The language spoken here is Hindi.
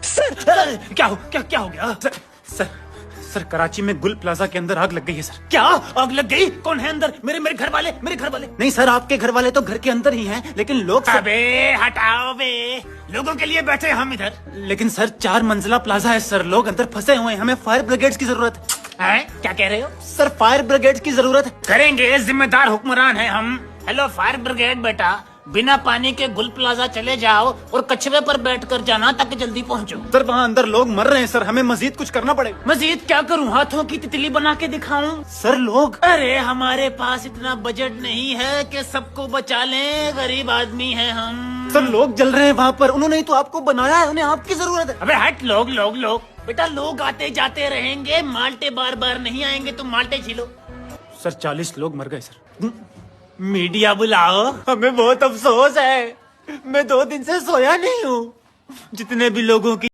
सर क्या हो गया? सर कराची में गुल प्लाजा के अंदर आग लग गई है सर। क्या आग लग गई? कौन है अंदर? मेरे घर वाले। नहीं सर, आपके घर वाले तो घर के अंदर ही हैं, लेकिन लोग अबे हटाओ बे, लोगों के लिए बैठे हम इधर। लेकिन सर 4 मंजिला प्लाजा है सर, लोग अंदर फंसे हुए हैं, हमें फायर ब्रिगेड की जरूरत है। क्या कह रहे हो? सर फायर ब्रिगेड की जरूरत है। करेंगे, जिम्मेदार हुक्मरान है हम। हेलो फायर ब्रिगेड बेटा, बिना पानी के गुल प्लाजा चले जाओ और कछुए पर बैठकर जाना ताकि जल्दी पहुंचो। सर वहाँ अंदर लोग मर रहे हैं सर, हमें मजीद कुछ करना पड़ेगा। मजीद क्या करूं? हाथों की तितली बना के दिखाऊं? सर लोग, अरे हमारे पास इतना बजट नहीं है कि सबको बचा लें, गरीब आदमी हैं हम। सर लोग जल रहे हैं वहाँ पर, उन्होंने ही तो आपको बनाया है, उन्हें आपकी जरूरत है। अबे हट, लोग बेटा, लोग आते जाते रहेंगे, माल्टे बार बार नहीं आएंगे, तुम माल्टे छीलो। सर 40 लोग मर गए सर। मीडिया बुलाओ। हमें बहुत अफसोस है, मैं 2 दिन से सोया नहीं हूँ। जितने भी लोगों की